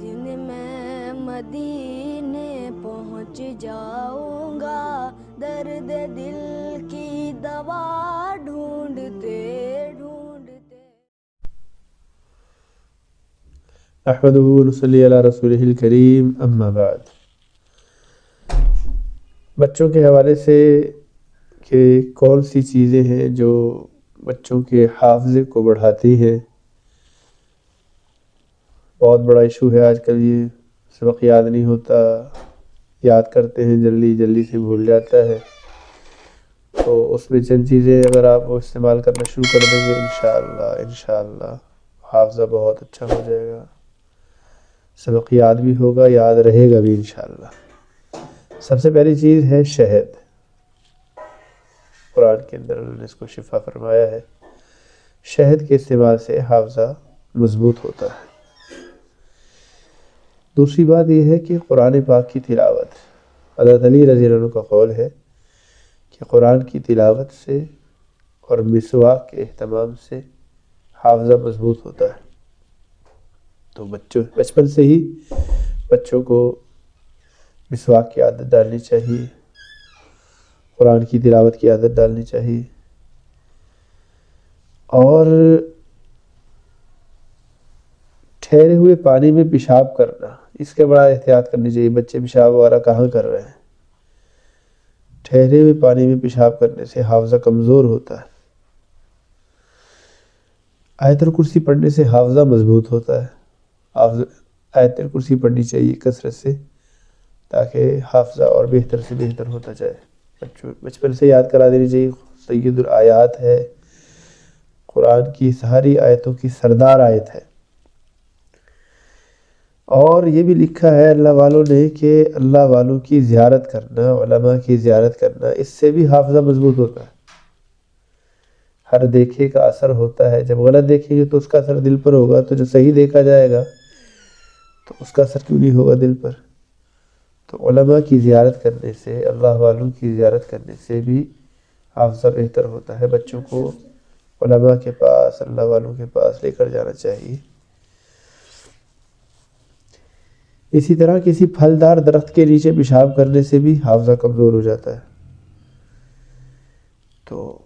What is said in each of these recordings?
دن میں مدینے پہنچ جاؤں گا، درد دل کی دوا ڈھونڈتے ڈھونڈتے۔ نحمدہ ونصلی علی رسولہ الکریم، اما بعد۔ بچوں کے حوالے سے کہ کون سی چیزیں ہیں جو بچوں کے حافظے کو بڑھاتی ہیں، بہت بڑا ایشو ہے آج کل۔ یہ سبق یاد نہیں ہوتا، یاد کرتے ہیں جلدی سے بھول جاتا ہے، تو اس میں چند چیزیں اگر آپ وہ استعمال کرنا شروع کر دیں گے انشاءاللہ حافظہ بہت اچھا ہو جائے گا، سبق یاد بھی ہوگا، یاد رہے گا بھی انشاءاللہ۔ سب سے پہلی چیز ہے شہد۔ قرآن کے اندر انہوں نے اس کو شفا فرمایا ہے۔ شہد کے استعمال سے حافظہ مضبوط ہوتا ہے۔ دوسری بات یہ ہے کہ قرآن پاک کی تلاوت۔ حضرت علی رضی اللہ عنہ کا قول ہے کہ قرآن کی تلاوت سے اور مسواک کے اہتمام سے حافظہ مضبوط ہوتا ہے۔ تو بچپن سے ہی بچوں کو مسواک کی عادت ڈالنی چاہیے، قرآن کی تلاوت کی عادت ڈالنی چاہیے، اور ٹھہرے ہوئے پانی میں پیشاب کرنا، اس کے بڑا احتیاط کرنی چاہیے۔ بچے پیشاب وغیرہ کہاں کر رہے ہیں؟ ٹھہرے ہوئے پانی میں پیشاب کرنے سے حافظہ کمزور ہوتا ہے۔ آیت الکرسی پڑھنے سے حافظہ مضبوط ہوتا ہے۔ آیت الکرسی پڑھنی چاہیے کثرت سے، تاکہ حافظہ اور بہتر سے بہتر ہوتا جائے۔ بچپن سے یاد کرا دینی چاہیے۔ سید الآیات ہے، قرآن کی ساری آیتوں کی سردار آیت ہے، اور یہ بھی لکھا ہے اللہ والوں نے کہ اللہ والوں کی زیارت کرنا، علماء کی زیارت کرنا، اس سے بھی حافظہ مضبوط ہوتا ہے۔ ہر دیکھے کا اثر ہوتا ہے، جب غلط دیکھیں گے تو اس کا اثر دل پر ہوگا، تو جو صحیح دیکھا جائے گا تو اس کا اثر کیوں نہیں ہوگا دل پر؟ تو علماء کی زیارت کرنے سے، اللہ والوں کی زیارت کرنے سے بھی حافظہ بہتر ہوتا ہے۔ بچوں کو علماء کے پاس، اللہ والوں کے پاس لے کر جانا چاہیے۔ اسی طرح کسی پھلدار درخت کے نیچے پیشاب کرنے سے بھی حافظہ کمزور ہو جاتا ہے۔ تو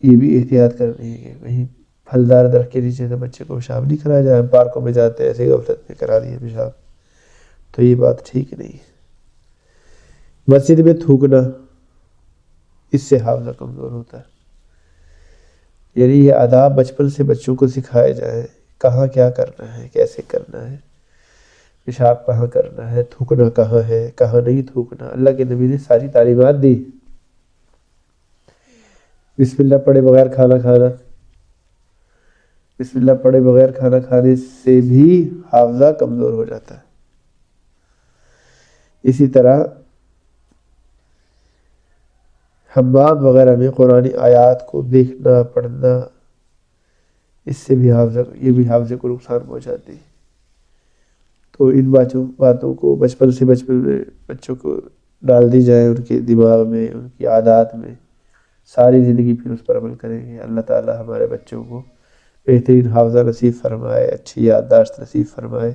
یہ بھی احتیاط کرنی ہے کہ کہیں پھلدار درخت کے نیچے تو بچے کو پیشاب نہیں کرایا جائے۔ پارکوں میں جاتے ہیں ایسے ہی غفلت میں کرا دیے پیشاب، تو یہ بات ٹھیک نہیں ہے۔ مسجد میں تھوکنا، اس سے حافظہ کمزور ہوتا ہے۔ یعنی یہ آداب بچپن سے بچوں کو سکھائے جائیں، کہاں کیا کرنا ہے، کیسے کرنا ہے، پیشاب کہاں کرنا ہے، تھوکنا کہاں ہے، کہاں نہیں تھوکنا۔ اللہ کے نبی نے ساری تعلیمات دی۔ بسم اللہ پڑھے بغیر کھانا کھانا، بسم اللہ پڑھے بغیر کھانا کھانے سے بھی حافظہ کمزور ہو جاتا ہے۔ اسی طرح حمام وغیرہ میں قرآنی آیات کو دیکھنا، پڑھنا، اس سے بھی یہ بھی حافظے کو نقصان پہنچاتی ہے۔ تو ان باتوں کو بچپن میں بچوں کو ڈال دی جائے ان کے دماغ میں، ان کی عادات میں، ساری زندگی پھر اس پر عمل کریں گے۔ اللہ تعالی ہمارے بچوں کو بہترین حافظہ نصیب فرمائے، اچھی یادداشت نصیب فرمائے،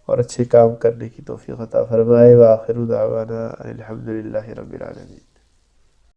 اور اچھے کام کرنے کی توفیق عطا فرمائے۔ وآخر دعوانا الحمدللہ رب العالمین۔